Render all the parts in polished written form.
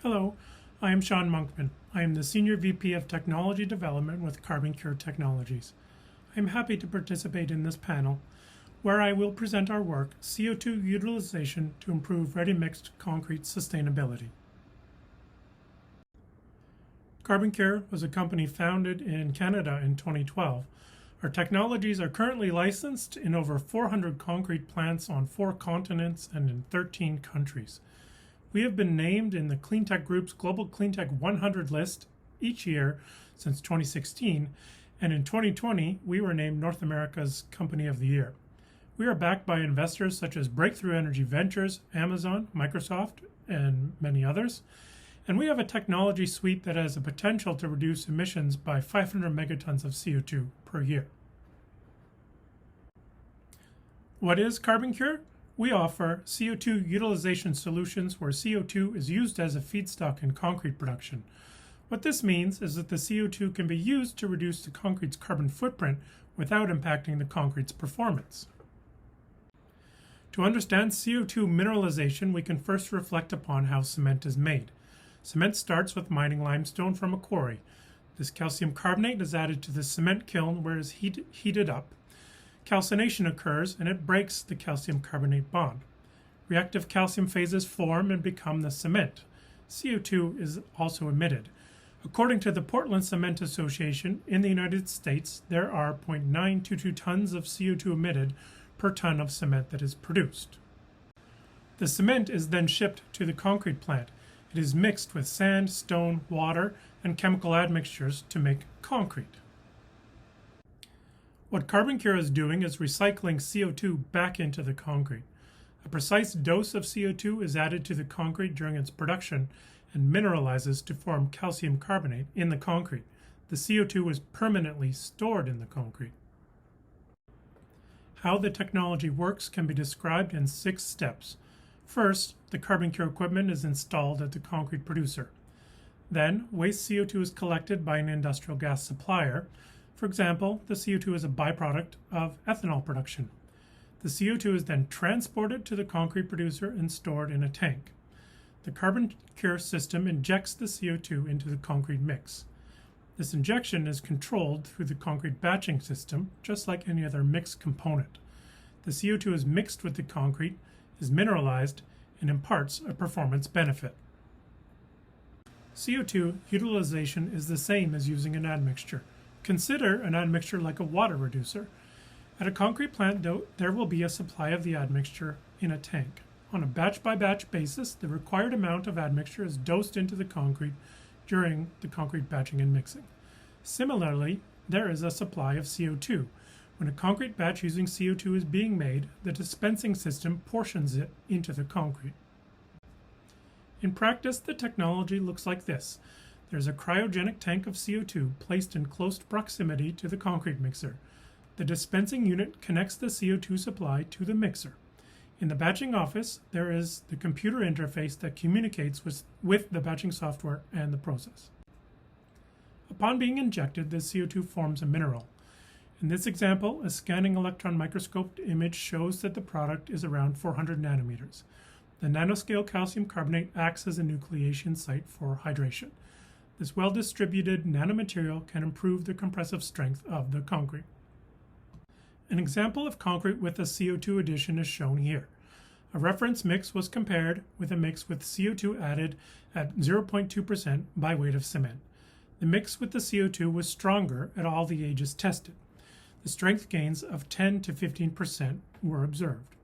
Hello, I am Sean Monkman. I am the Senior VP of Technology Development with CarbonCure Technologies. I am happy to participate in this panel where I will present our work, CO2 Utilization to Improve Ready-Mixed Concrete Sustainability. CarbonCure was a company founded in Canada in 2012. Our technologies are currently licensed in over 400 concrete plants on 4 continents and in 13 countries. We have been named in the Cleantech Group's Global Cleantech 100 list each year since 2016, and in 2020 we were named North America's Company of the Year. We are backed by investors such as Breakthrough Energy Ventures, Amazon, Microsoft, and many others, and we have a technology suite that has the potential to reduce emissions by 500 megatons of CO2 per year. What is CarbonCure? We offer CO2 utilization solutions where CO2 is used as a feedstock in concrete production. What this means is that the CO2 can be used to reduce the concrete's carbon footprint without impacting the concrete's performance. To understand CO2 mineralization, we can first reflect upon how cement is made. Cement starts with mining limestone from a quarry. This calcium carbonate is added to the cement kiln where it is heated up. Calcination occurs and it breaks the calcium carbonate bond. Reactive calcium phases form and become the cement. CO2 is also emitted. According to the Portland Cement Association, in the United States, there are 0.922 tons of CO2 emitted per ton of cement that is produced. The cement is then shipped to the concrete plant. It is mixed with sand, stone, water, and chemical admixtures to make concrete. What CarbonCure is doing is recycling CO2 back into the concrete. A precise dose of CO2 is added to the concrete during its production and mineralizes to form calcium carbonate in the concrete. The CO2 is permanently stored in the concrete. How the technology works can be described in 6 steps. First, the CarbonCure equipment is installed at the concrete producer. Then, waste CO2 is collected by an industrial gas supplier. For example, the CO2 is a byproduct of ethanol production. The CO2 is then transported to the concrete producer and stored in a tank. The CarbonCure system injects the CO2 into the concrete mix. This injection is controlled through the concrete batching system, just like any other mix component. The CO2 is mixed with the concrete, is mineralized, and imparts a performance benefit. CO2 utilization is the same as using an admixture. Consider an admixture like a water reducer. At a concrete plant, there will be a supply of the admixture in a tank. On a batch-by-batch basis, the required amount of admixture is dosed into the concrete during the concrete batching and mixing. Similarly, there is a supply of CO2. When a concrete batch using CO2 is being made, the dispensing system portions it into the concrete. In practice, the technology looks like this. There's a cryogenic tank of CO2 placed in close proximity to the concrete mixer. The dispensing unit connects the CO2 supply to the mixer. In the batching office, there is the computer interface that communicates with the batching software and the process. Upon being injected, the CO2 forms a mineral. In this example, a scanning electron microscope image shows that the product is around 400 nanometers. The nanoscale calcium carbonate acts as a nucleation site for hydration. This well-distributed nanomaterial can improve the compressive strength of the concrete. An example of concrete with a CO2 addition is shown here. A reference mix was compared with a mix with CO2 added at 0.2% by weight of cement. The mix with the CO2 was stronger at all the ages tested. The strength gains of 10 to 15% were observed.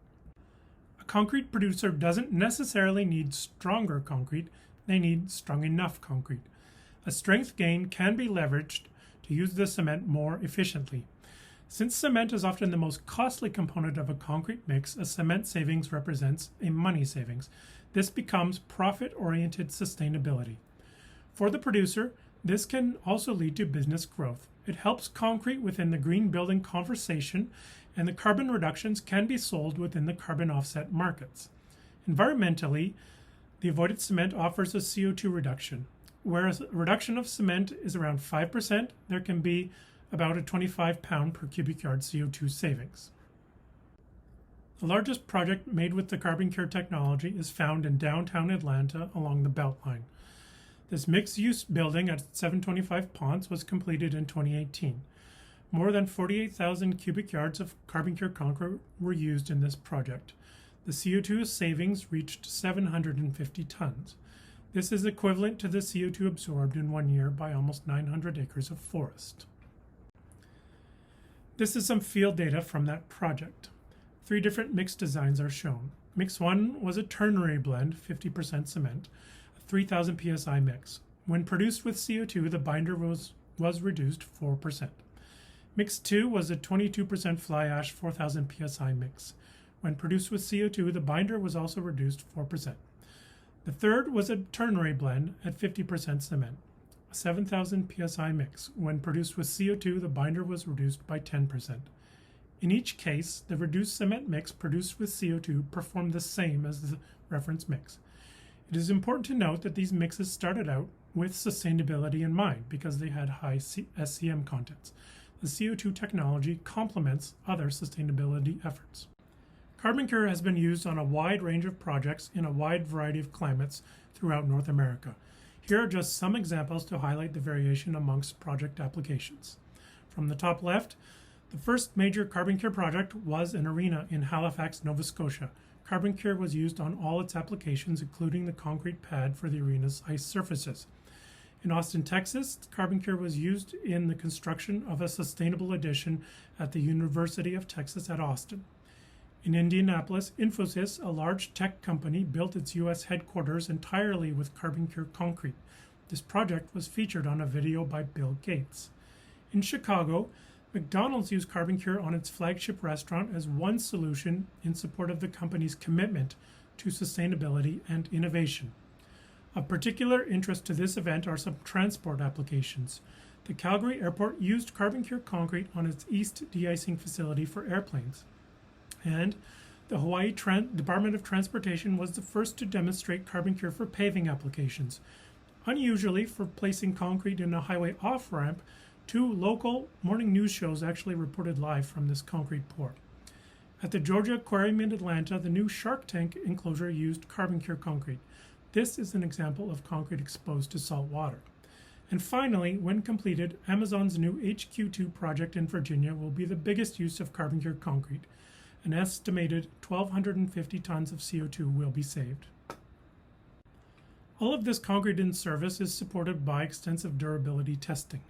A concrete producer doesn't necessarily need stronger concrete, they need strong enough concrete. A strength gain can be leveraged to use the cement more efficiently. Since cement is often the most costly component of a concrete mix, a cement savings represents a money savings. This becomes profit-oriented sustainability. For the producer, this can also lead to business growth. It helps concrete within the green building conversation, and the carbon reductions can be sold within the carbon offset markets. Environmentally, the avoided cement offers a CO2 reduction. Whereas a reduction of cement is around 5%, there can be about a 25 pound per cubic yard CO2 savings. The largest project made with the CarbonCure technology is found in downtown Atlanta along the Beltline. This mixed-use building at 725 Ponce was completed in 2018. More than 48,000 cubic yards of CarbonCure concrete were used in this project. The CO2 savings reached 750 tons. This is equivalent to the CO2 absorbed in 1 year by almost 900 acres of forest. This is some field data from that project. 3 different mix designs are shown. Mix 1 was a ternary blend, 50% cement, a 3,000 psi mix. When produced with CO2, the binder was reduced 4%. Mix 2 was a 22% fly ash, 4,000 psi mix. When produced with CO2, the binder was also reduced 4%. The third was a ternary blend at 50% cement, a 7,000 psi mix. When produced with CO2, the binder was reduced by 10%. In each case, the reduced cement mix produced with CO2 performed the same as the reference mix. It is important to note that these mixes started out with sustainability in mind because they had high SCM contents. The CO2 technology complements other sustainability efforts. CarbonCure has been used on a wide range of projects in a wide variety of climates throughout North America. Here are just some examples to highlight the variation amongst project applications. From the top left, the first major CarbonCure project was an arena in Halifax, Nova Scotia. CarbonCure was used on all its applications, including the concrete pad for the arena's ice surfaces. In Austin, Texas, CarbonCure was used in the construction of a sustainable addition at the University of Texas at Austin. In Indianapolis, Infosys, a large tech company, built its U.S. headquarters entirely with CarbonCure concrete. This project was featured on a video by Bill Gates. In Chicago, McDonald's used CarbonCure on its flagship restaurant as one solution in support of the company's commitment to sustainability and innovation. Of particular interest to this event are some transport applications. The Calgary Airport used CarbonCure concrete on its east de-icing facility for airplanes. And the Hawaii Department of Transportation was the first to demonstrate CarbonCure for paving applications. Unusually for placing concrete in a highway off-ramp, 2 local morning news shows actually reported live from this concrete pour. At the Georgia Aquarium in Atlanta, the new Shark Tank enclosure used CarbonCure concrete. This is an example of concrete exposed to salt water. And finally, when completed, Amazon's new HQ2 project in Virginia will be the biggest use of CarbonCure concrete. An estimated 1,250 tons of CO2 will be saved. All of this concrete in service is supported by extensive durability testing.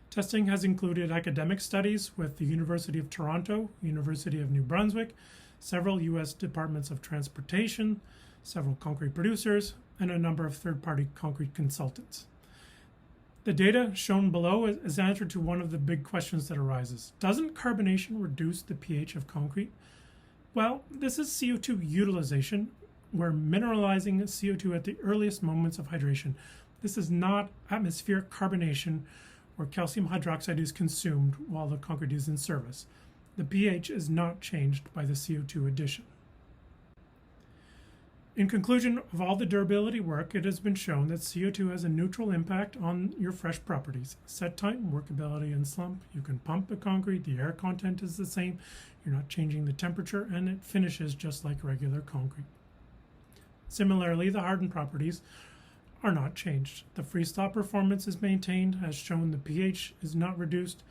Testing has included academic studies with the University of Toronto, University of New Brunswick, several U.S. Departments of Transportation, several concrete producers, and a number of third-party concrete consultants. The data shown below is answer to one of the big questions that arises. Doesn't carbonation reduce the pH of concrete? Well, this is CO2 utilization. We're mineralizing CO2 at the earliest moments of hydration. This is not atmospheric carbonation where calcium hydroxide is consumed while the concrete is in service. The pH is not changed by the CO2 addition. In conclusion of all the durability work, it has been shown that CO2 has a neutral impact on your fresh properties. Set time, workability, and slump. You can pump the concrete, the air content is the same, you're not changing the temperature, and it finishes just like regular concrete. Similarly, the hardened properties are not changed. The freestyle performance is maintained. As shown, the pH is not reduced.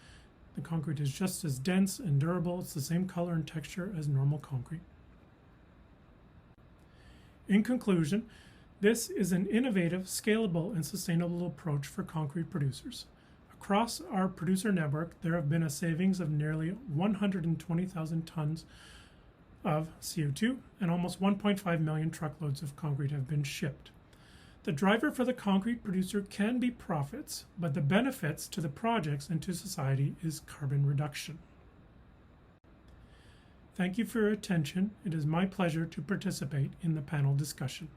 The concrete is just as dense and durable. It's the same color and texture as normal concrete. In conclusion, this is an innovative, scalable, and sustainable approach for concrete producers. Across our producer network, there have been a savings of nearly 120,000 tons of CO2, and almost 1.5 million truckloads of concrete have been shipped. The driver for the concrete producer can be profits, but the benefits to the projects and to society is carbon reduction. Thank you for your attention. It is my pleasure to participate in the panel discussion.